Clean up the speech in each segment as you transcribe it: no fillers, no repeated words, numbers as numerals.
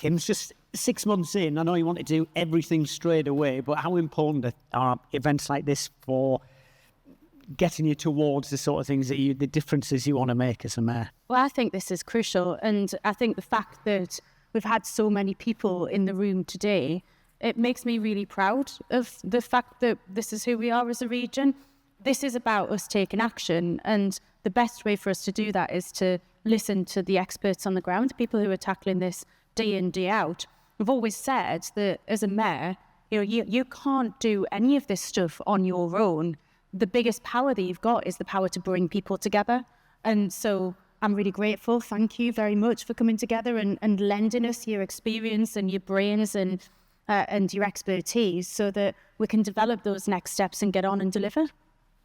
Kim's just 6 months in. I know you want to do everything straight away, but how important are events like this for getting you towards the sort of things that the differences you want to make as a mayor? Well, I think this is crucial. And I think the fact that we've had so many people in the room today, it makes me really proud of the fact that this is who we are as a region. This is about us taking action. And the best way for us to do that is to listen to the experts on the ground, people who are tackling this day in, day out. We've always said that as a mayor, you can't do any of this stuff on your own. The biggest power that you've got is the power to bring people together. And so I'm really grateful. Thank you very much for coming together and lending us your experience and your brains and your expertise so that we can develop those next steps and get on and deliver.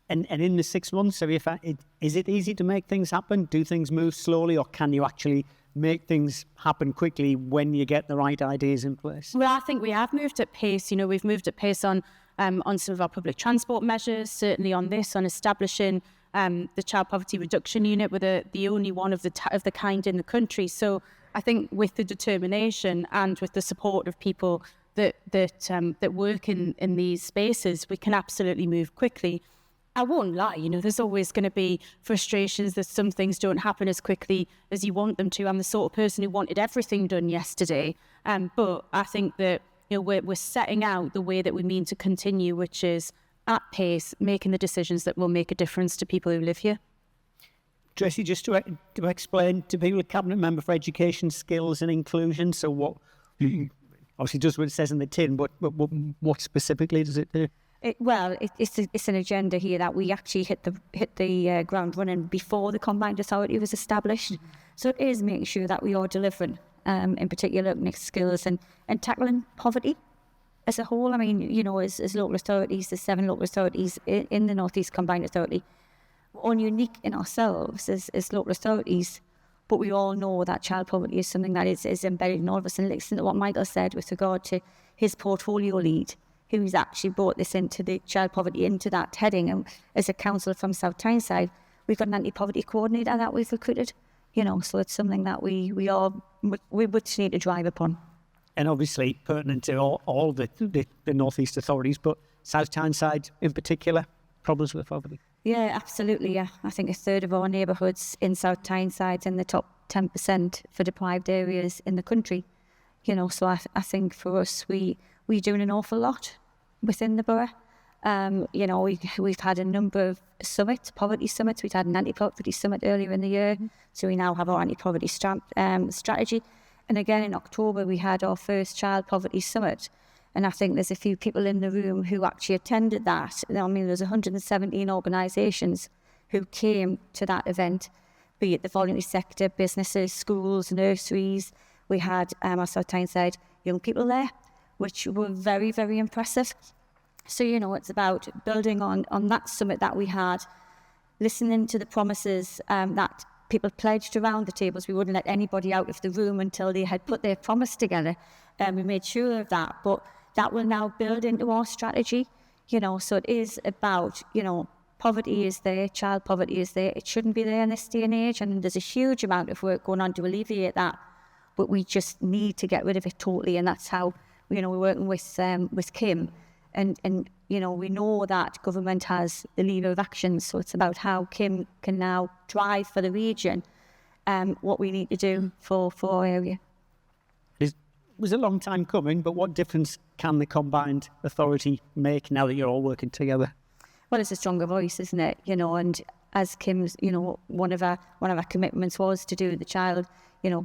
And in the 6 months, is it easy to make things happen? Do things move slowly, or can you actually make things happen quickly when you get the right ideas in place? Well, I think we have moved at pace. We've moved at pace on some of our public transport measures, certainly on establishing the Child Poverty Reduction Unit. We're the only one of the kind in the country. So I think with the determination and with the support of people that work in these spaces, we can absolutely move quickly. I won't lie, there's always going to be frustrations that some things don't happen as quickly as you want them to. I'm the sort of person who wanted everything done yesterday. But I think that we're setting out the way that we mean to continue, which is at pace, making the decisions that will make a difference to people who live here. Tracey, just to explain to people, a Cabinet Member for Education, Skills and Inclusion, so what obviously does what it says in the tin, but what specifically does it do? It's an agenda here that we actually hit the ground running before the Combined Authority was established. Mm-hmm. So it is making sure that we are delivering, in particular, mixed skills and tackling poverty as a whole. I mean, as local authorities, the 7 local authorities in the North East Combined Authority, we're all unique in ourselves as local authorities, but we all know that child poverty is something that is embedded in all of us. And listen to what Michael said with regard to his portfolio lead, who's actually brought this into the child poverty into that heading. And as a councillor from South Tyneside, we've got an anti-poverty coordinator that we've recruited. So it's something that we would need to drive upon. And obviously pertinent to all the North East authorities, but South Tyneside in particular, problems with poverty. Yeah, absolutely. Yeah, I think 1/3 of our neighbourhoods in South Tyneside in the top 10% for deprived areas in the country. So I think for us, we're doing an awful lot within the borough. We've had a number of summits, poverty summits. We've had an anti-poverty summit earlier in the year. So we now have our anti-poverty strategy. And again, in October, we had our first child poverty summit. And I think there's a few people in the room who actually attended that. I mean, there's 117 organisations who came to that event, be it the voluntary sector, businesses, schools, nurseries. We had our South Tyneside young people there, which were very, very impressive. So, it's about building on that summit that we had, listening to the promises that people pledged around the tables. We wouldn't let anybody out of the room until they had put their promise together. We made sure of that. But that will now build into our strategy. So it is about, poverty is there, child poverty is there. It shouldn't be there in this day and age. And there's a huge amount of work going on to alleviate that. But we just need to get rid of it totally. And that's how, we're working with Kim. And we know that government has the lever of action. So it's about how Kim can now drive for the region what we need to do for our area. It was a long time coming, but what difference can the combined authority make now that you're all working together? Well, it's a stronger voice, isn't it? And as Kim's, one of our commitments was to do the child,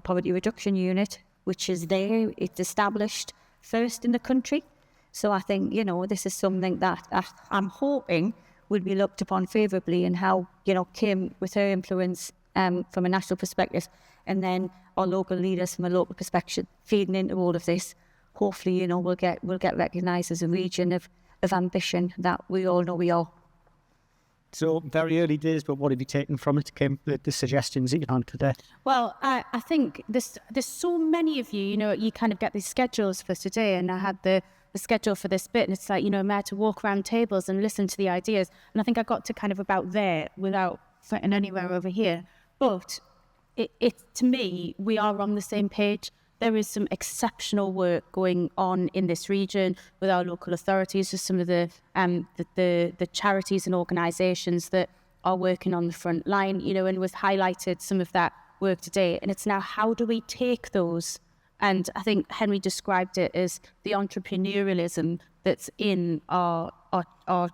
poverty reduction unit, which is there. It's established first in the country. So I think, this is something that I'm hoping will be looked upon favourably, and how, Kim, with her influence from a national perspective, and then our local leaders from a local perspective feeding into all of this, hopefully, we'll get recognised as a region of ambition that we all know we are. So very early days, but what have you taken from it, Kim, the suggestions that you had today? Well, I think there's so many of you, you kind of get these schedules for today, and I had the schedule for this bit, and it's like, I'm had to walk around tables and listen to the ideas, and I think I got to kind of about there without fitting anywhere over here. But it to me, we are on the same page. there is some exceptional work going on in this region with our local authorities, with some of the charities and organisations that are working on the front line, you know, and we've highlighted some of that work today. And it's now, how do we take those? And I think Henry described it as the entrepreneurialism that's in our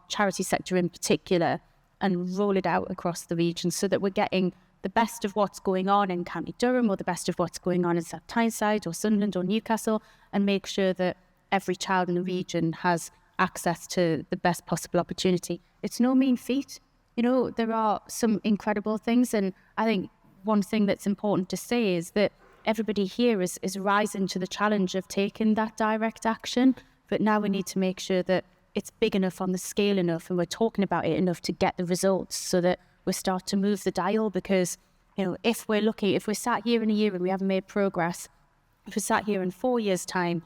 charity sector in particular, and roll it out across the region so that we're getting the best of what's going on in County Durham, or the best of what's going on in South Tyneside or Sunderland or Newcastle, and make sure that every child in the region has access to the best possible opportunity. It's no mean feat. You know, there are some incredible things, and I think one thing that's important to say is that everybody here is rising to the challenge of taking that direct action, but now we need to make sure that it's big enough on the scale enough, and we're talking about it enough to get the results, so that we start to move the dial. Because, you know, if we're sat here in a year and we haven't made progress, if we're sat here in 4 years' time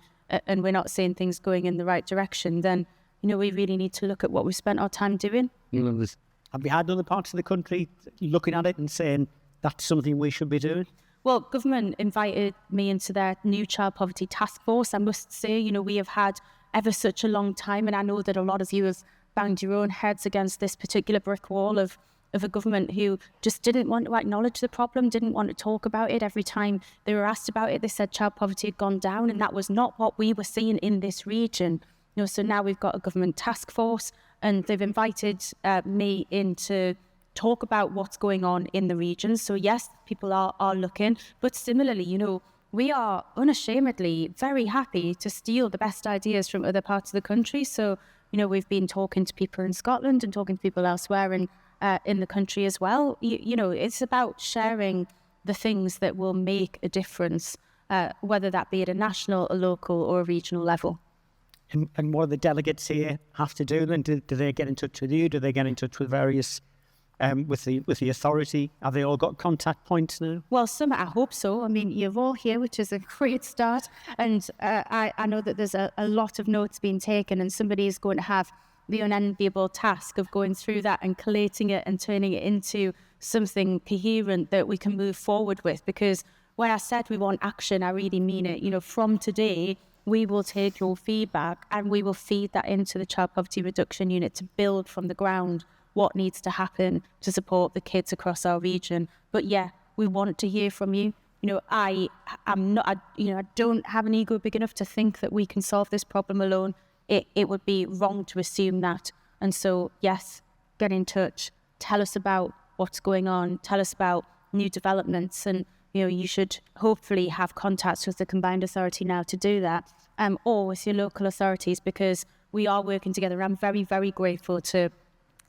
and we're not seeing things going in the right direction, then, you know, we really need to look at what we spent our time doing. Have you had other parts of the country looking at it and saying that's something we should be doing? Well, government invited me into their new child poverty task force. I must say, you know, we have had ever such a long time, and I know that a lot of you have banged your own heads against this particular brick wall of a government who just didn't want to acknowledge the problem, didn't want to talk about it. Every time they were asked about it, they said child poverty had gone down, and that was not what we were seeing in this region. You know, so now we've got a government task force, and they've invited me in to talk about what's going on in the region. So yes, people are looking, but similarly, you know, we are unashamedly very happy to steal the best ideas from other parts of the country. So, you know, we've been talking to people in Scotland and talking to people elsewhere in the country as well. You know, it's about sharing the things that will make a difference, whether that be at a national, a local or a regional level. And what do the delegates here have to do then? Do they get in touch with you? Do they get in touch with various with the authority? Have they all got contact points now? Well, some, I hope so. I mean, you're all here, which is a great start. And I know that there's a lot of notes being taken, and somebody is going to have the unenviable task of going through that and collating it and turning it into something coherent that we can move forward with. Because when I said we want action, I really mean it. You know, from today, we will take your feedback and we will feed that into the Child Poverty Reduction Unit to build from the ground what needs to happen to support the kids across our region. But yeah, we want to hear from you. You know, I don't have an ego big enough to think that we can solve this problem alone. It would be wrong to assume that. And so, yes, get in touch. Tell us about what's going on. Tell us about new developments. And, you know, you should hopefully have contacts with the Combined Authority now to do that, or with your local authorities, because we are working together. I'm very, very grateful to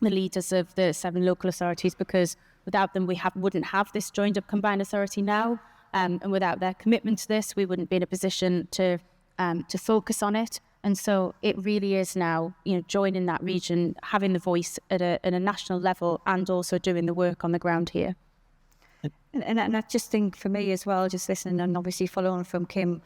the leaders of the 7 local authorities, because without them, we wouldn't have this joined up Combined Authority now. And without their commitment to this, we wouldn't be in a position to focus on it. And so it really is now, you know, joining that region, having the voice at a national level, and also doing the work on the ground here. And I just think for me as well, just listening and obviously following from Kim,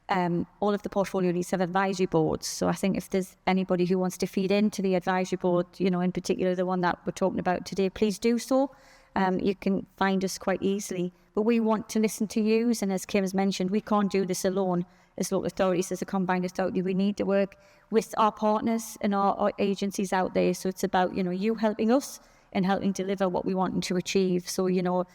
all of the portfolio needs to have advisory boards. So I think if there's anybody who wants to feed into the advisory board, you know, in particular the one that we're talking about today, please do so. You can find us quite easily. But we want to listen to you, and as Kim has mentioned, we can't do this alone as local authorities, as a combined authority. We need to work with our partners and our agencies out there. So it's about, you know, you helping us and helping deliver what we want to achieve. So, you know,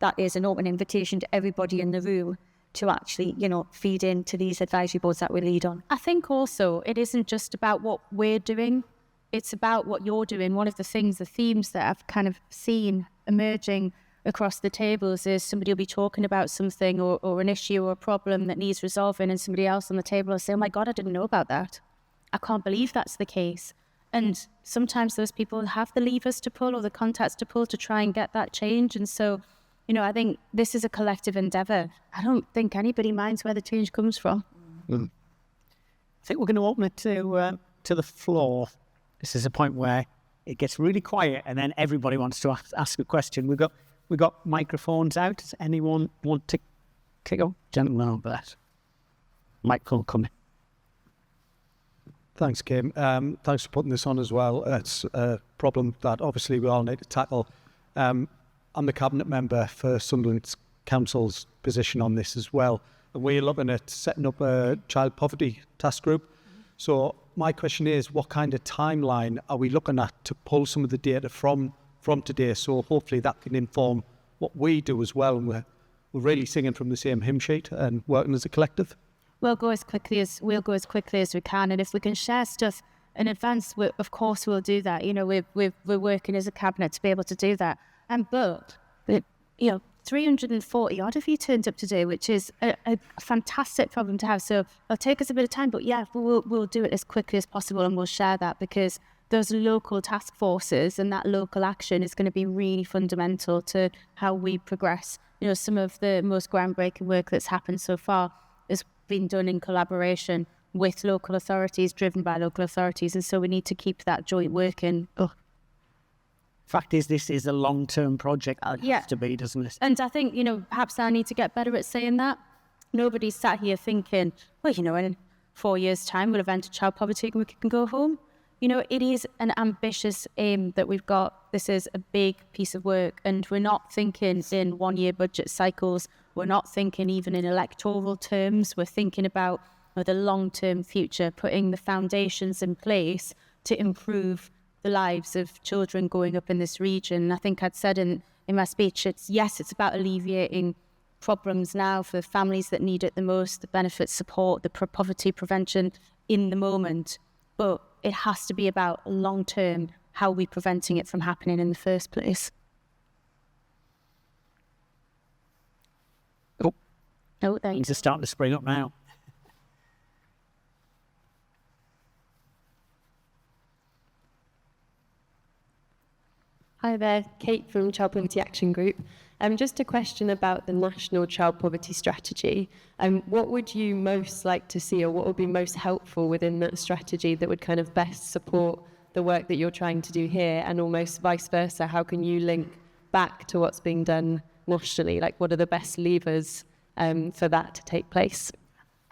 that is an open invitation to everybody in the room to actually, you know, feed into these advisory boards that we lead on. I think also it isn't just about what we're doing, it's about what you're doing. One of the things, the themes that I've kind of seen emerging across the tables is somebody will be talking about something or an issue or a problem that needs resolving, and somebody else on the table will say, oh my God, I didn't know about that. I can't believe that's the case. And sometimes those people have the levers to pull or the contacts to pull to try and get that change. And so, you know, I think this is a collective endeavour. I don't think anybody minds where the change comes from. I think we're going to open it to the floor. This is a point where it gets really quiet and then everybody wants to ask a question. We've got microphones out. Does anyone want to kick off? Gentleman over there. Microphone coming. Thanks, Kim. Thanks for putting this on as well. It's a problem that obviously we all need to tackle. I'm the cabinet member for Sunderland Council's position on this as well. and we're looking at setting up a child poverty task group. So my question is, what kind of timeline are we looking at to pull some of the data from today? So hopefully that can inform what we do as well. And we're really singing from the same hymn sheet and working as a collective. We'll go as quickly as we can, and if we can share stuff in advance, of course we'll do that. You know, we're working as a cabinet to be able to do that. But 340 odd of you turned up today, which is a fantastic problem to have. So it'll take us a bit of time, but yeah, we'll do it as quickly as possible, and we'll share that, because those local task forces and that local action is going to be really fundamental to how we progress. You know, some of the most groundbreaking work that's happened so far has been done in collaboration with local authorities, driven by local authorities, and so we need to keep that joint working. Fact is, this is a long-term project. It has to be, doesn't it? And I think, perhaps I need to get better at saying that. Nobody's sat here thinking, well, in 4 years' time we'll have ended child poverty and we can go home. It is an ambitious aim that we've got. This is a big piece of work, and we're not thinking in one-year budget cycles. We're not thinking even in electoral terms. We're thinking about the long-term future, putting the foundations in place to improve the lives of children growing up in this region. I think I'd said in my speech, it's about alleviating problems now for families that need it the most, the benefits support, the poverty prevention in the moment. But it has to be about long-term, how are we preventing it from happening in the first place? Oh, there you Things are starting to spring up now. Hi there, Kate from Child Poverty Action Group. Just a question about the National Child Poverty Strategy. What would you most like to see, or what would be most helpful within that strategy that would kind of best support the work that you're trying to do here, and almost vice versa? How can you link back to what's being done nationally? Like, what are the best levers for that to take place?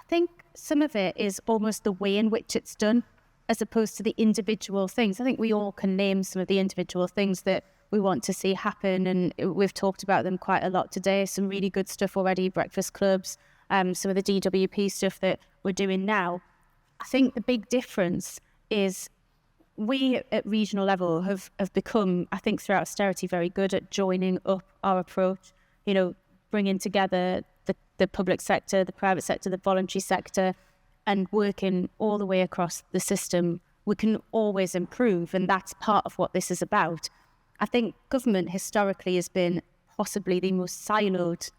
I think some of it is almost the way in which it's done, as opposed to the individual things. I think we all can name some of the individual things that we want to see happen, and we've talked about them quite a lot today. Some really good stuff already, breakfast clubs, some of the DWP stuff that we're doing now. I think the big difference is we at regional level have become, I think through austerity, very good at joining up our approach, bringing together the public sector, the private sector, the voluntary sector, and working all the way across the system. We can always improve, and that's part of what this is about. I think government historically has been possibly the most siloed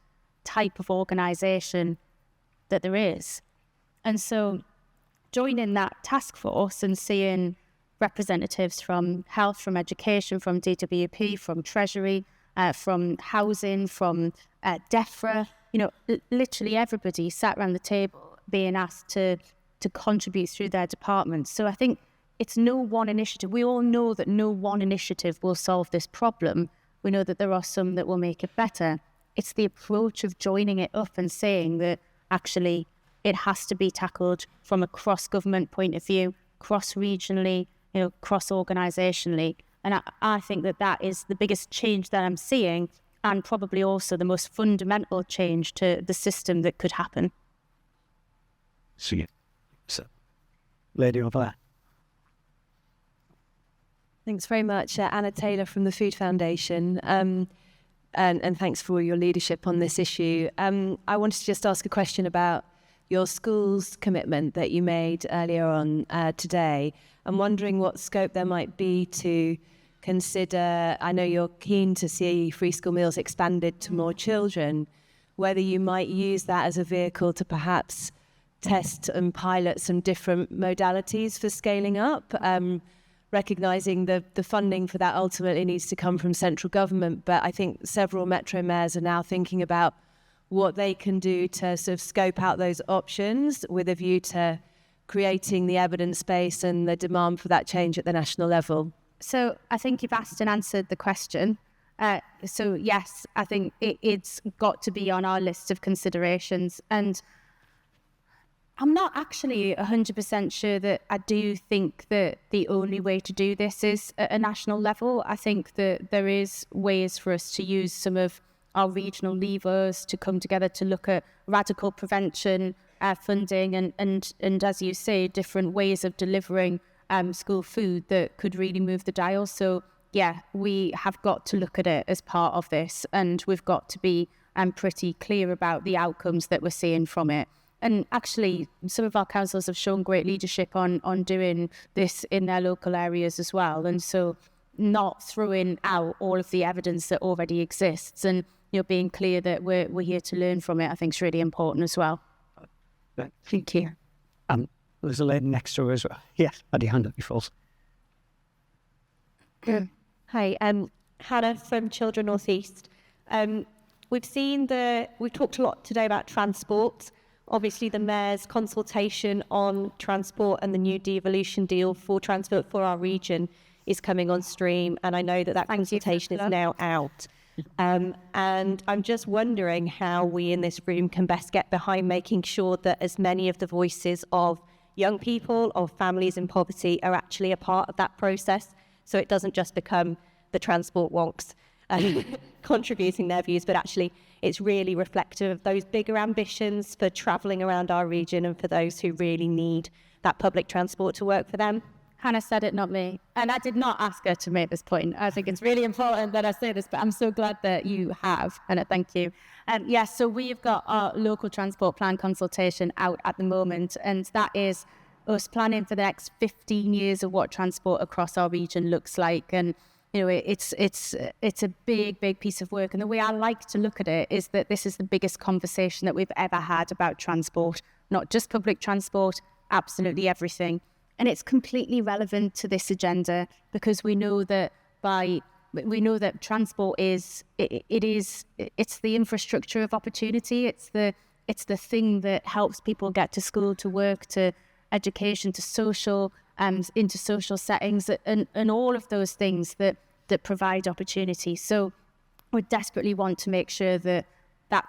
type of organisation that there is. And so joining that task force and seeing representatives from health, from education, from DWP, from Treasury, from housing, from DEFRA, literally everybody sat around the table being asked to contribute through their departments. So I think it's no one initiative. We all know that no one initiative will solve this problem. We know that there are some that will make it better. It's the approach of joining it up and saying that actually it has to be tackled from a cross-government point of view, cross-regionally, cross-organisationally. And I think that is the biggest change that I'm seeing, and probably also the most fundamental change to the system that could happen. So, lady over there. Thanks very much, Anna Taylor from the Food Foundation, and thanks for your leadership on this issue. I wanted to just ask a question about your schools commitment that you made earlier on today. I'm wondering what scope there might be to consider. I know you're keen to see free school meals expanded to more children, whether you might use that as a vehicle to perhaps test and pilot some different modalities for scaling up, recognising the funding for that ultimately needs to come from central government. But I think several metro mayors are now thinking about what they can do to sort of scope out those options with a view to creating the evidence base and the demand for that change at the national level. So I think you've asked and answered the question. So yes, I think it's got to be on our list of considerations. And I'm not actually 100% sure that I do think that the only way to do this is at a national level. I think that there is ways for us to use some of our regional levers to come together to look at radical prevention funding and as you say, different ways of delivering school food that could really move the dial. So yeah, we have got to look at it as part of this, and we've got to be pretty clear about the outcomes that we're seeing from it. And actually, some of our councils have shown great leadership on doing this in their local areas as well. And so not throwing out all of the evidence that already exists and being clear that we're here to learn from it, I think is really important as well. Thank you. There's a lady next to her as well. Yes, had your hand up before. Hi, Hannah from Cllr North East. We've talked a lot today about transport. Obviously, the Mayor's consultation on transport and the new devolution deal for transport for our region is coming on stream, and I know that consultation is now out. And I'm just wondering how we in this room can best get behind making sure that as many of the voices of young people, of families in poverty, are actually a part of that process, so it doesn't just become the transport wonks contributing their views, but actually it's really reflective of those bigger ambitions for travelling around our region and for those who really need that public transport to work for them. Hannah said it, not me. And I did not ask her to make this point. I think it's really important that I say this, but I'm so glad that you have, Hannah, thank you. Yes, so we've got our local transport plan consultation out at the moment, and that is us planning for the next 15 years of what transport across our region looks like. And it's a big piece of work. And the way I like to look at it is that this is the biggest conversation that we've ever had about transport, not just public transport, absolutely everything. And it's completely relevant to this agenda because we know that transport is it's the infrastructure of opportunity. It's the thing that helps people get to school, to work, to education, to social into social settings, and all of those things that provide opportunity. So we desperately want to make sure that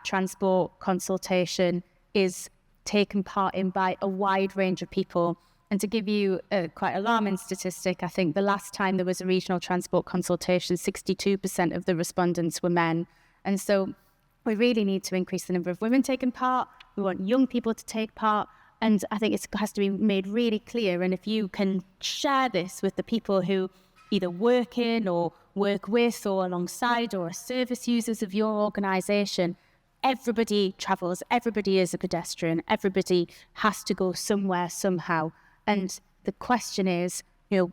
transport consultation is taken part in by a wide range of people. And to give you a quite alarming statistic, I think the last time there was a regional transport consultation, 62% of the respondents were men. And so we really need to increase the number of women taking part. We want young people to take part. And I think it has to be made really clear. And if you can share this with the people who either work in or work with or alongside or are service users of your organisation, everybody travels, everybody is a pedestrian, everybody has to go somewhere somehow. And the question is,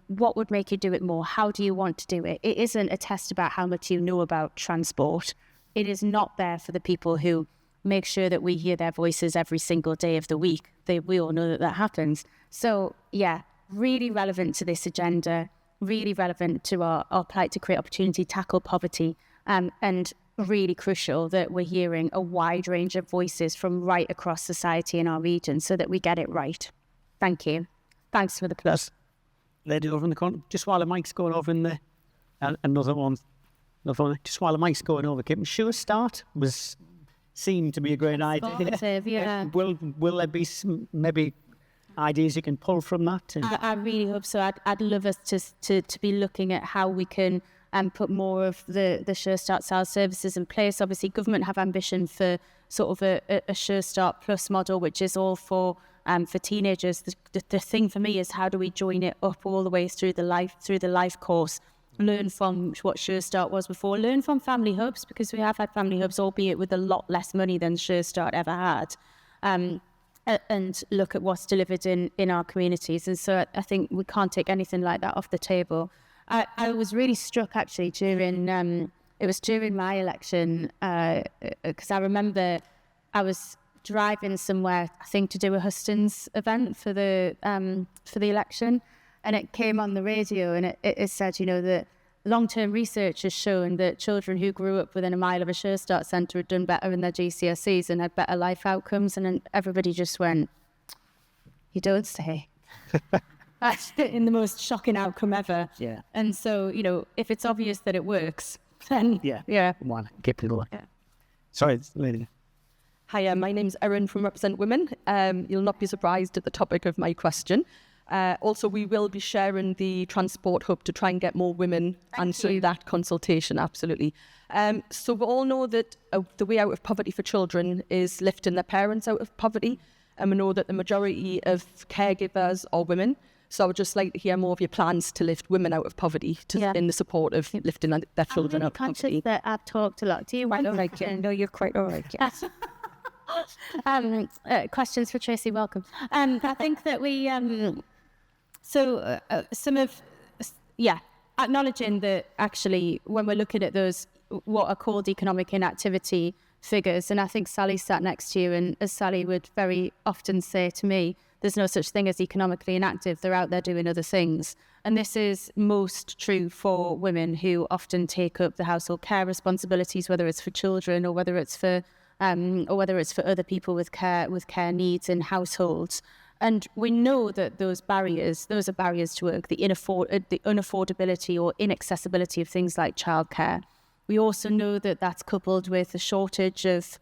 what would make you do it more? How do you want to do it? It isn't a test about how much you know about transport. It is not there for the people who make sure that we hear their voices every single day of the week. We all know that happens. So yeah, really relevant to this agenda, really relevant to our plight to create opportunity, tackle poverty, and really crucial that we're hearing a wide range of voices from right across society in our region so that we get it right. Thank you. Thanks for the plus. Lady over in the corner. Just while the mic's going over in there. Another one. Just while the mic's going over, Kim. Sure Start seemed to be a great idea. Positive, yeah. Will there be some maybe ideas you can pull from that? I really hope so. I'd love us to be looking at how we can put more of the Sure Start style services in place. Obviously, government have ambition for sort of a Sure Start Plus model, which is all for teenagers. The thing for me is how do we join it up all the way through the life course? Learn from what Sure Start was before. Learn from family hubs, because we have had family hubs, albeit with a lot less money than Sure Start ever had. And look at what's delivered in our communities. And so I think we can't take anything like that off the table. I was really struck actually during my election, because I remember I was driving somewhere, I think to do a Hustings event for the election, and it came on the radio, and it said, that long-term research has shown that children who grew up within a mile of a Sure Start centre had done better in their GCSEs and had better life outcomes, and then everybody just went, "You don't say." That's in the most shocking outcome ever. Yeah. And so, if it's obvious that it works, then yeah. One, keep it going. Yeah. Sorry, lady. Hi, my name's Erin from Represent Women. You'll not be surprised at the topic of my question. Also, we will be sharing the transport hub to try and get more women answering that consultation, absolutely. So we all know that the way out of poverty for children is lifting their parents out of poverty. And we know that the majority of caregivers are women. So I would just like to hear more of your plans to lift women out of poverty in the support of lifting their children out of poverty. I'm really conscious that I've talked a lot. Do you want to? No, you're quite all right. Yes. Questions for Tracey, welcome. I think that we, acknowledging that actually when we're looking at those, what are called economic inactivity figures, and I think Sally sat next to you, and as Sally would very often say to me, there's no such thing as economically inactive, they're out there doing other things. And this is most true for women who often take up the household care responsibilities, whether it's for children or whether it's for other people with care needs in households. And we know that those are barriers to work, the unaffordability or inaccessibility of things like childcare. We also know that that's coupled with a shortage of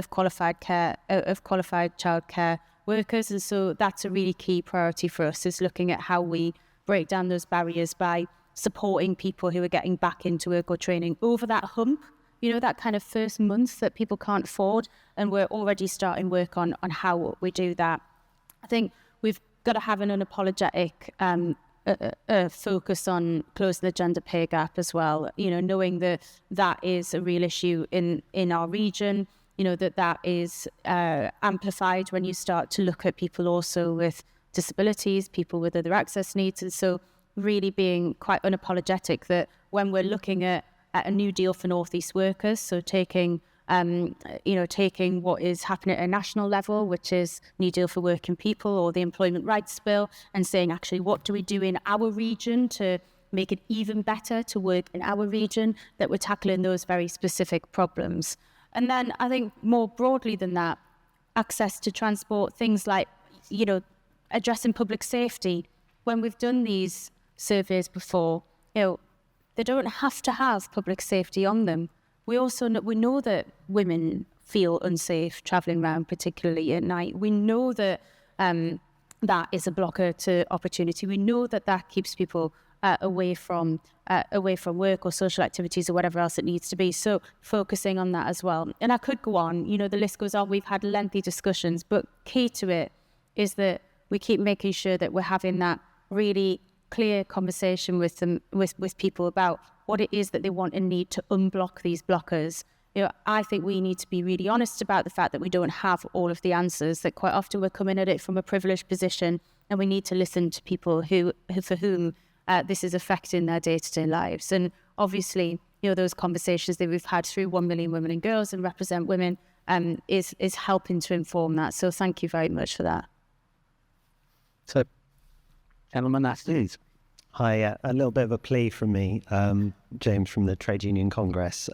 qualified childcare workers, and so that's a really key priority for us, is looking at how we break down those barriers by supporting people who are getting back into work or training over that hump, that kind of first month that people can't afford. And we're already starting work on how we do that. I think we've got to have an unapologetic focus on closing the gender pay gap as well, knowing that that is a real issue in our region, that is amplified when you start to look at people also with disabilities, people with other access needs. And so really being quite unapologetic that when we're looking at a new deal for North East workers, so taking what is happening at a national level, which is New Deal for Working People or the Employment Rights Bill, and saying, actually, what do we do in our region to make it even better to work in our region, that we're tackling those very specific problems. And then I think more broadly than that, access to transport, things like, addressing public safety. When we've done these surveys before, they don't have to have public safety on them. We know that women feel unsafe travelling around, particularly at night. We know that that is a blocker to opportunity. We know that keeps people away from work or social activities or whatever else it needs to be. So focusing on that as well. And I could go on. The list goes on. We've had lengthy discussions, but key to it is that we keep making sure that we're having that really clear conversation with them, with people about what it is that they want and need to unblock these blockers. I think we need to be really honest about the fact that we don't have all of the answers, that quite often we're coming at it from a privileged position, and we need to listen to people for whom this is affecting their day-to-day lives. And obviously, those conversations that we've had through 1 Million Women and Girls and Represent Women is helping to inform that. So thank you very much for that. So, gentlemen, that's it. Hi, a little bit of a plea from me, James from the Trade Union Congress.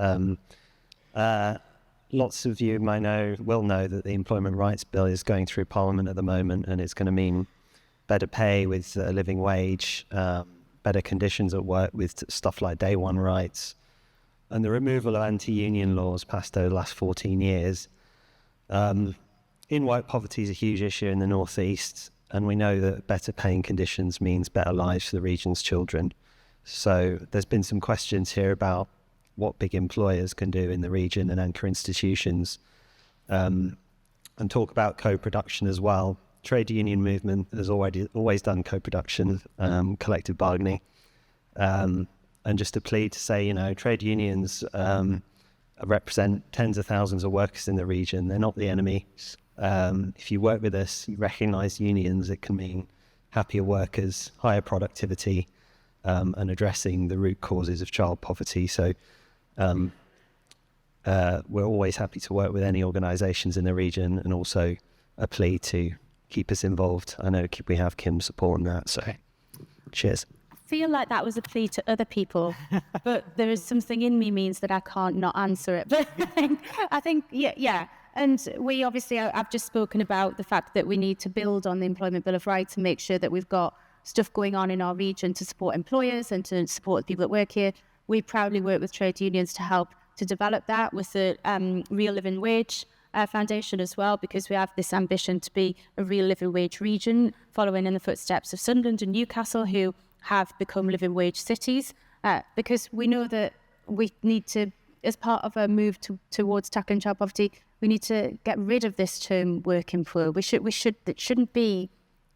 Lots of you will know that the Employment Rights Bill is going through Parliament at the moment, and it's going to mean better pay with a living wage, better conditions at work with stuff like day one rights, and the removal of anti-union laws passed over the last 14 years. In-work poverty is a huge issue in the North East, and we know that better paying conditions means better lives for the region's children. So there's been some questions here about what big employers can do in the region and anchor institutions, and talk about co-production as well. Trade union movement has always done co-production, collective bargaining, and just a plea to say, trade unions represent tens of thousands of workers in the region. They're not the enemy. If you work with us, you recognise unions, it can mean happier workers, higher productivity, and addressing the root causes of child poverty. So we're always happy to work with any organisations in the region, and also a plea to keep us involved. I know we have Kim's support on that, so cheers. I feel like that was a plea to other people, but there is something in me means that I can't not answer it. But I think, yeah. And we obviously, I've just spoken about the fact that we need to build on the Employment Bill of Rights and make sure that we've got stuff going on in our region to support employers and to support the people that work here. We proudly work with trade unions to help to develop that with the real living wage Foundation as well, because we have this ambition to be a real living wage region, following in the footsteps of Sunderland and Newcastle, who have become living wage cities, because we know that we need to, as part of a move towards tackling child poverty, we need to get rid of this term working poor. It shouldn't be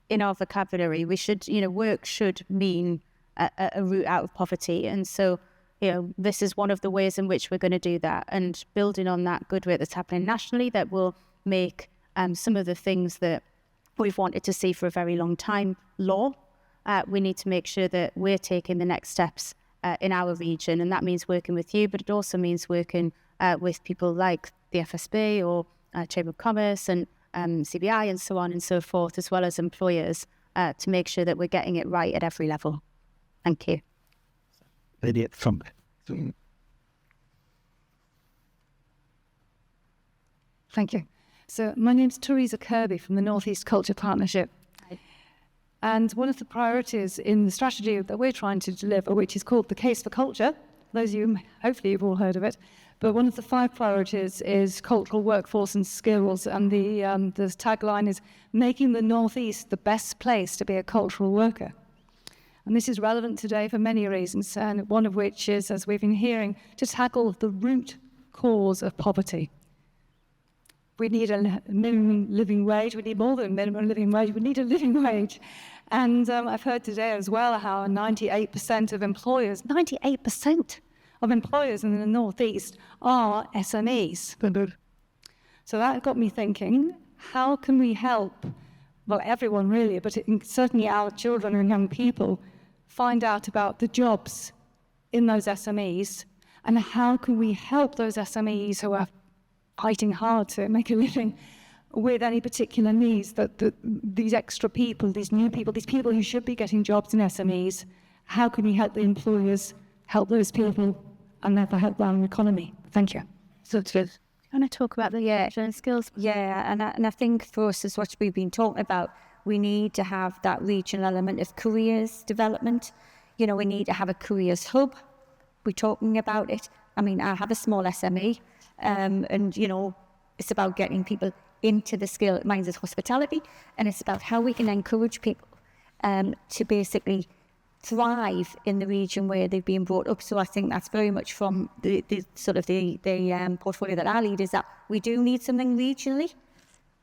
in our vocabulary. Work should mean a route out of poverty. And so, this is one of the ways in which we're going to do that, and building on that good work that's happening nationally that will make some of the things that we've wanted to see for a very long time law. We need to make sure that we're taking the next steps in our region, and that means working with you, but it also means working with people like the FSB or Chamber of Commerce and CBI and so on and so forth, as well as employers, to make sure that we're getting it right at every level. Thank you. Idiot from Thank you. So my name's Teresa Kirby from the North East Culture Partnership. And one of the priorities in the strategy that we're trying to deliver, which is called the Case for Culture, those of you, hopefully you've all heard of it, but one of the 5 priorities is cultural workforce and skills, and the tagline is making the North East the best place to be a cultural worker. And this is relevant today for many reasons, and one of which is, as we've been hearing, to tackle the root cause of poverty. We need a minimum living wage. We need more than a minimum living wage. We need a living wage. And I've heard today as well how 98% of employers, 98% of employers in the North East are SMEs. So that got me thinking, how can we help, well, everyone really, but certainly our children and young people, find out about the jobs in those SMEs, and how can we help those SMEs who are fighting hard to make a living with any particular needs that these extra people, these new people, these people who should be getting jobs in SMEs, how can we help the employers help those people and therefore help our economy? Thank you. So it's good. Can I talk about the skills? Yeah, and I think for us, as what we've been talking about, we need to have that regional element of careers development. We need to have a careers hub. We're talking about it. I mean, I have a small SME, and it's about getting people into the skill. Mine is hospitality, and it's about how we can encourage people to basically thrive in the region where they've been brought up. So I think that's very much from the portfolio that I lead, is that we do need something regionally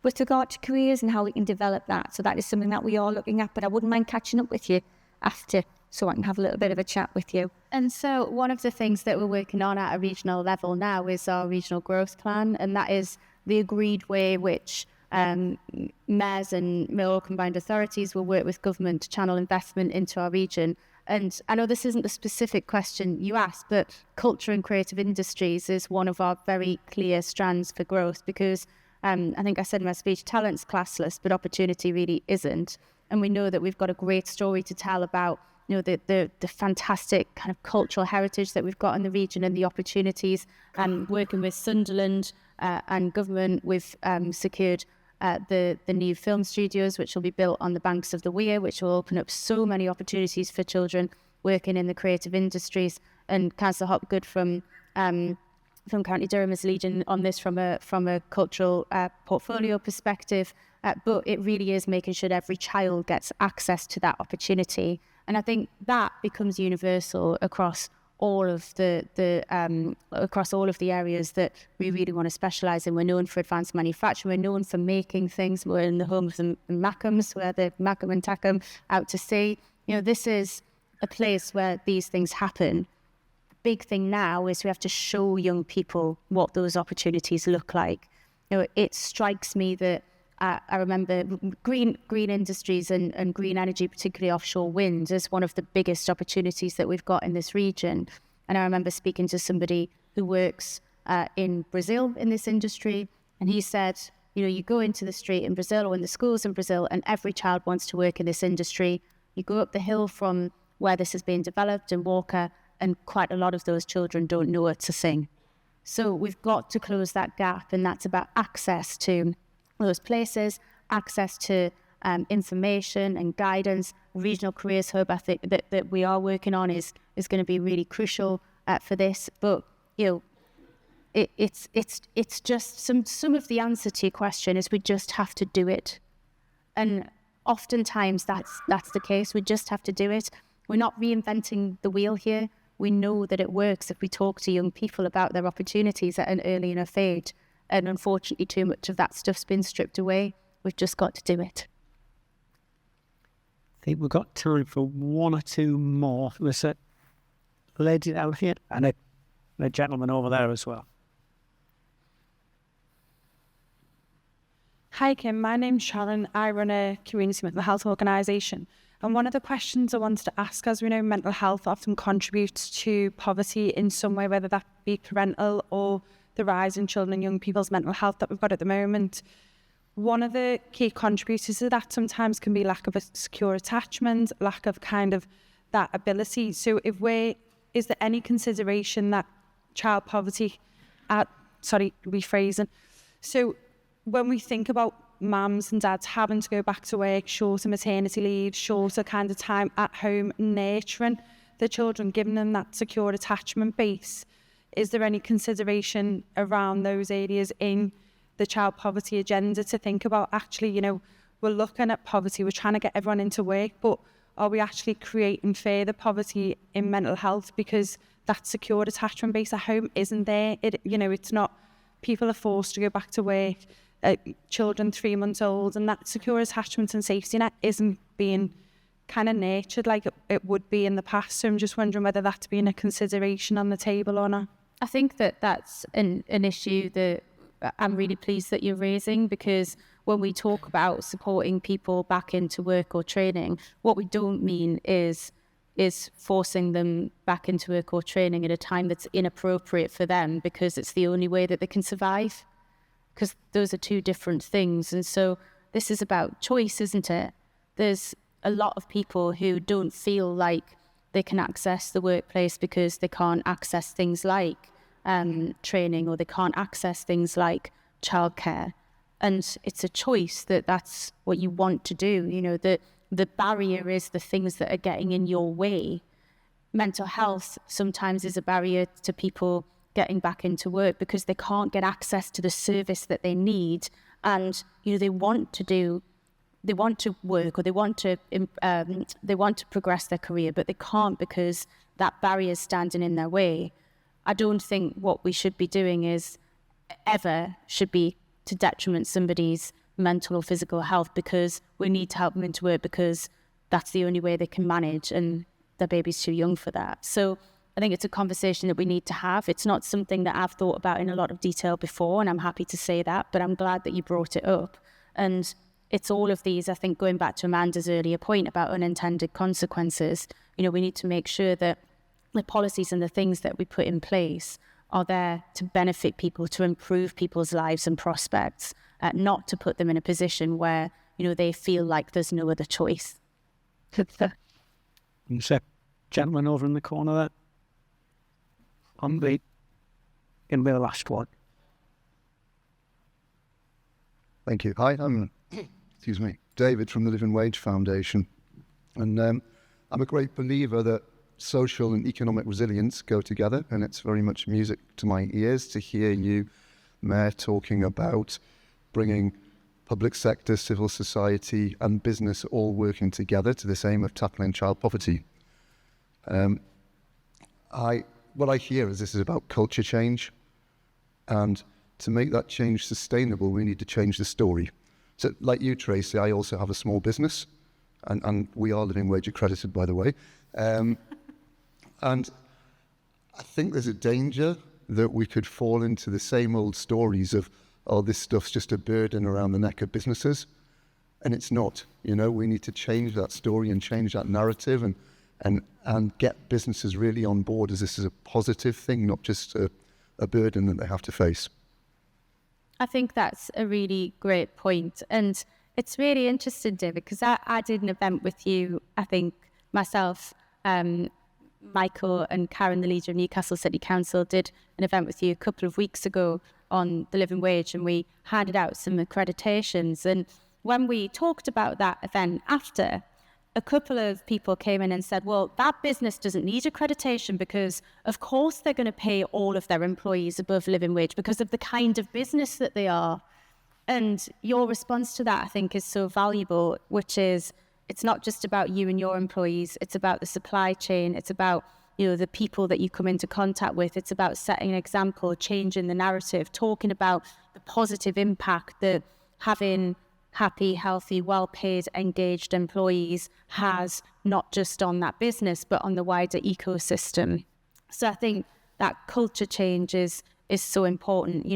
with regard to careers and how we can develop that. So that is something that we are looking at, but I wouldn't mind catching up with you after, so I can have a little bit of a chat with you. And so one of the things that we're working on at a regional level now is our regional growth plan, and that is the agreed way which mayors and mayoral combined authorities will work with government to channel investment into our region. And I know this isn't the specific question you asked, but culture and creative industries is one of our very clear strands for growth, because I think I said in my speech, talent's classless, but opportunity really isn't. And we know that we've got a great story to tell about the fantastic kind of cultural heritage that we've got in the region and the opportunities. And working with Sunderland and government, we've secured the new film studios, which will be built on the banks of the Weir, which will open up so many opportunities for children working in the creative industries. And Councillor Hopgood from County Durham is leading on this from a cultural portfolio perspective. But it really is making sure that every child gets access to that opportunity. And I think that becomes universal across all of across all of the areas that we really want to specialise in. We're known for advanced manufacturing. We're known for making things. We're in the home of the Mackhams, where the Mackham and Tackham out to sea. This is a place where these things happen. The big thing now is we have to show young people what those opportunities look like. It strikes me that I remember green industries and green energy, particularly offshore wind, is one of the biggest opportunities that we've got in this region. And I remember speaking to somebody who works in Brazil in this industry, and he said, you go into the street in Brazil or in the schools in Brazil, and every child wants to work in this industry. You go up the hill from where this is being developed in Walker, and quite a lot of those children don't know it to sing. So we've got to close that gap, and that's about access to those places, access to information and guidance. Regional Careers Hub, I think that we are working on is going to be really crucial for this. But it's just some of the answer to your question is we just have to do it. And oftentimes that's the case. We just have to do it. We're not reinventing the wheel here. We know that it works if we talk to young people about their opportunities at an early enough age. And unfortunately, too much of that stuff's been stripped away. We've just got to do it. I think we've got time for one or two more. There's a lady down here and a gentleman over there as well. Hi Kim, my name's Sharon. I run a community mental health organisation. And one of the questions I wanted to ask, as we know, mental health often contributes to poverty in some way, whether that be parental or the rise in children and young people's mental health that we've got at the moment. One of the key contributors to that sometimes can be lack of a secure attachment, lack of kind of that ability. So is there any consideration that child poverty, rephrasing. So when we think about mums and dads having to go back to work, shorter maternity leave, shorter kind of time at home, nurturing the children, giving them that secure attachment base, is there any consideration around those areas in the child poverty agenda to think about actually, you know, we're looking at poverty, we're trying to get everyone into work, but are we actually creating further poverty in mental health because that secure attachment base at home isn't there? It's not, people are forced to go back to work, children 3 months old, and that secure attachment and safety net isn't being kind of nurtured like it would be in the past. So I'm just wondering whether that's been a consideration on the table or not. I think that's an issue that I'm really pleased that you're raising, because when we talk about supporting people back into work or training, what we don't mean is forcing them back into work or training at a time that's inappropriate for them because it's the only way that they can survive, because those are two different things. And so this is about choice, isn't it? There's a lot of people who don't feel like they can access the workplace because they can't access things like training, or they can't access things like childcare. And it's a choice that's what you want to do. You know, the barrier is the things that are getting in your way. Mental health sometimes is a barrier to people getting back into work because they can't get access to the service that they need. And, you know, they want to work, or they want to progress their career, but they can't because that barrier is standing in their way. I don't think what we should be doing should be to detriment somebody's mental or physical health, because we need to help them into work because that's the only way they can manage, and their baby's too young for that. So I think it's a conversation that we need to have. It's not something that I've thought about in a lot of detail before, and I'm happy to say that, but I'm glad that you brought it up. And it's all of these, I think, going back to Amanda's earlier point about unintended consequences, you know, we need to make sure that the policies and the things that we put in place are there to benefit people, to improve people's lives and prospects, not to put them in a position where, you know, they feel like there's no other choice. Gentleman over in the corner there. Going to be the last one. Thank you. Hi, I'm David from the Living Wage Foundation. And I'm a great believer that social and economic resilience go together, and it's very much music to my ears to hear you, Mayor, talking about bringing public sector, civil society and business all working together to this aim of tackling child poverty. What I hear is this is about culture change, and to make that change sustainable, we need to change the story. So like you, Tracy, I also have a small business, and we are living wage accredited, by the way. And I think there's a danger that we could fall into the same old stories of, oh, this stuff's just a burden around the neck of businesses. And it's not. You know, we need to change that story and change that narrative and get businesses really on board as this is a positive thing, not just a burden that they have to face. I think that's a really great point. And it's really interesting, David, because I did an event with you, I think myself, Michael and Karen, the leader of Newcastle City Council, did an event with you a couple of weeks ago on the living wage, and we handed out some accreditations. And when we talked about that event after, a couple of people came in and said, well, that business doesn't need accreditation because, of course, they're going to pay all of their employees above living wage because of the kind of business that they are. And your response to that, I think, is so valuable, which is it's not just about you and your employees. It's about the supply chain. It's about, the people that you come into contact with. It's about setting an example, changing the narrative, talking about the positive impact that having happy, healthy, well-paid, engaged employees has, not just on that business, but on the wider ecosystem. So I think that culture change is so important.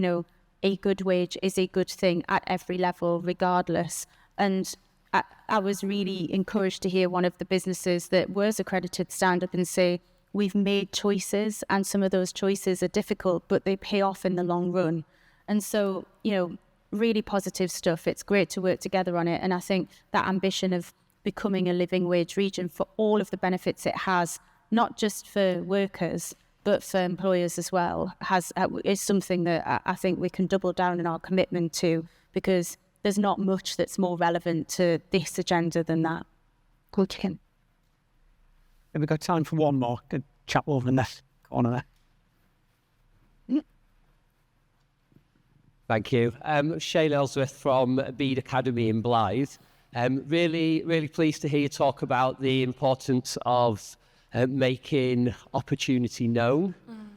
A good wage is a good thing at every level, regardless. And I was really encouraged to hear one of the businesses that was accredited stand up and say, we've made choices and some of those choices are difficult, but they pay off in the long run. And so, really positive stuff. It's great to work together on it. And I think that ambition of becoming a living wage region for all of the benefits it has, not just for workers, but for employers as well, is something that I think we can double down in our commitment to, because there's not much that's more relevant to this agenda than that. Cool chicken. Have we got time for one more? Good chap over in that corner there. Thank you. Shane Ellsworth from Bede Academy in Blythe. Really, really pleased to hear you talk about the importance of making opportunity known.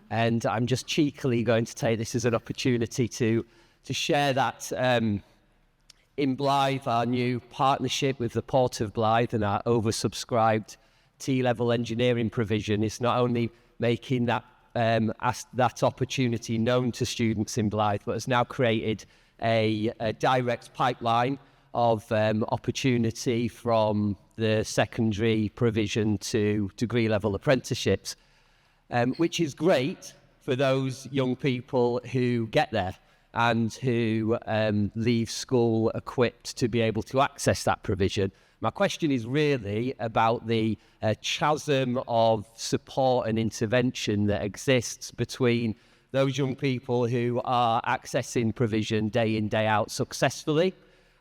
And I'm just cheekily going to take this as an opportunity to share that in Blythe, our new partnership with the Port of Blythe and our oversubscribed T-level engineering provision is not only making that that opportunity known to students in Blythe, but has now created a direct pipeline of opportunity from the secondary provision to degree level apprenticeships, which is great for those young people who get there and who leave school equipped to be able to access that provision. My question is really about the chasm of support and intervention that exists between those young people who are accessing provision day in, day out successfully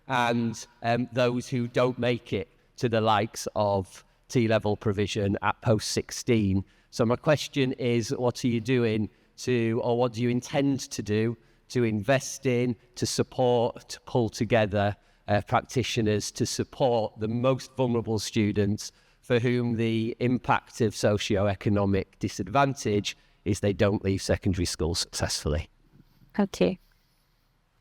and those who don't make it to the likes of T-level provision at post-16. So my question is, what are you doing or what do you intend to do to invest in, to support, to pull together practitioners to support the most vulnerable students for whom the impact of socioeconomic disadvantage is they don't leave secondary school successfully? Okay.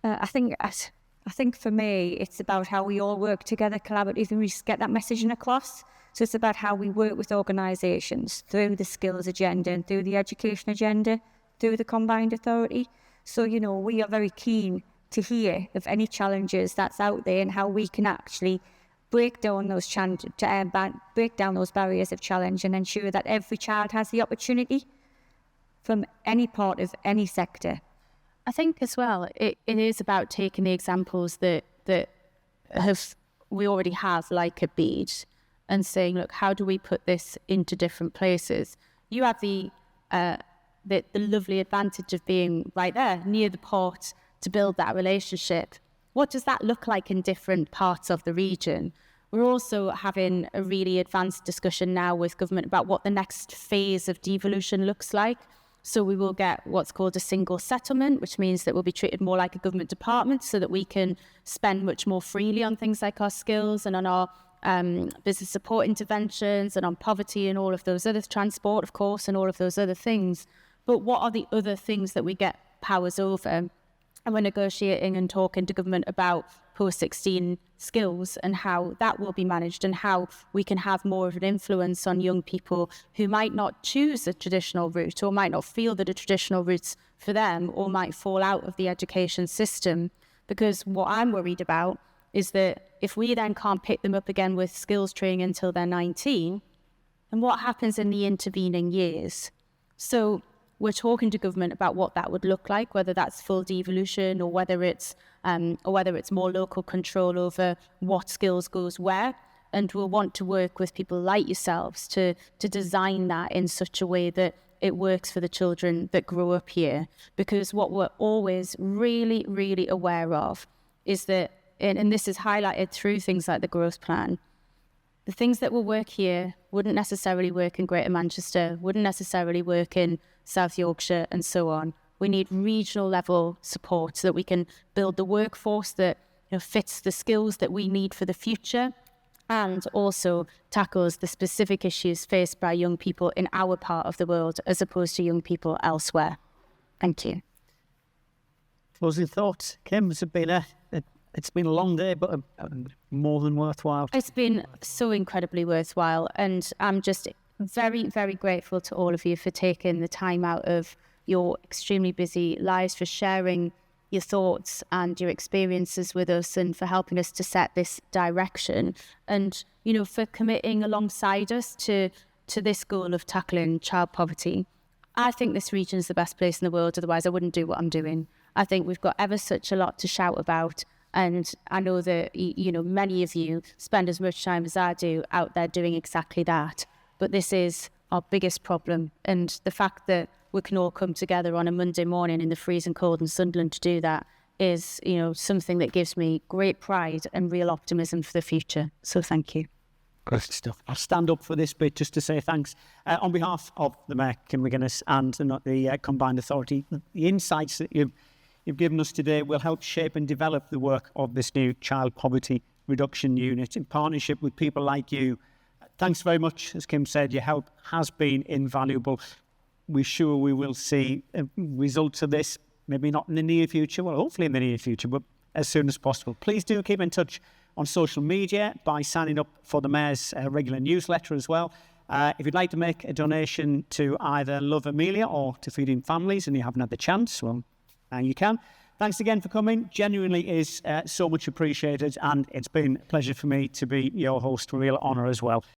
I think for me, it's about how we all work together collaboratively and we just get that messaging across. So it's about how we work with organisations through the skills agenda and through the education agenda, through the combined authority. So, we are very keen to hear of any challenges that's out there and how we can actually break down those barriers of challenge and ensure that every child has the opportunity from any part of any sector. I think as well, it is about taking the examples that we already have, like a Bede, and saying, look, how do we put this into different places? You have the lovely advantage of being right there near the port to build that relationship. What does that look like in different parts of the region? We're also having a really advanced discussion now with government about what the next phase of devolution looks like. So we will get what's called a single settlement, which means that we'll be treated more like a government department so that we can spend much more freely on things like our skills and on our business support interventions and on poverty and all of those other, transport, of course, and all of those other things. But what are the other things that we get powers over? And we're negotiating and talking to government about post-16 skills and how that will be managed and how we can have more of an influence on young people who might not choose a traditional route or might not feel that a traditional route's for them or might fall out of the education system. Because what I'm worried about is that if we then can't pick them up again with skills training until they're 19, and what happens in the intervening years? So we're talking to government about what that would look like, whether that's full devolution or whether it's more local control over what skills goes where. And we'll want to work with people like yourselves to design that in such a way that it works for the children that grow up here. Because what we're always really, really aware of is that, and this is highlighted through things like the growth plan, The things that will work here wouldn't necessarily work in Greater Manchester, wouldn't necessarily work in South Yorkshire and so on. We need regional level support so that we can build the workforce that fits the skills that we need for the future, and also tackles the specific issues faced by young people in our part of the world as opposed to young people elsewhere. Thank you. Closing thoughts, Kim. It's been a long day, but more than worthwhile. It's been so incredibly worthwhile, and I'm just very, very grateful to all of you for taking the time out of your extremely busy lives, for sharing your thoughts and your experiences with us, and for helping us to set this direction, and for committing alongside us to this goal of tackling child poverty. I think this region is the best place in the world, otherwise I wouldn't do what I'm doing. I think we've got ever such a lot to shout about, and I know that many of you spend as much time as I do out there doing exactly that. But this is our biggest problem, and the fact that we can all come together on a Monday morning in the freezing cold in Sunderland to do that is, something that gives me great pride and real optimism for the future. So thank you. Great stuff. I'll stand up for this bit just to say thanks. On behalf of the Mayor, Kim McGuinness, and the Combined Authority, the insights that you've given us today will help shape and develop the work of this new Child Poverty Reduction Unit in partnership with people like you. Thanks very much. As Kim said, your help has been invaluable. We're sure we will see results of this, maybe not in the near future, well, hopefully in the near future, but as soon as possible. Please do keep in touch on social media by signing up for the Mayor's regular newsletter as well. If you'd like to make a donation to either Love Amelia or to Feeding Families and you haven't had the chance, well, now you can. Thanks again for coming. Genuinely is so much appreciated, and it's been a pleasure for me to be your host. Real honour as well.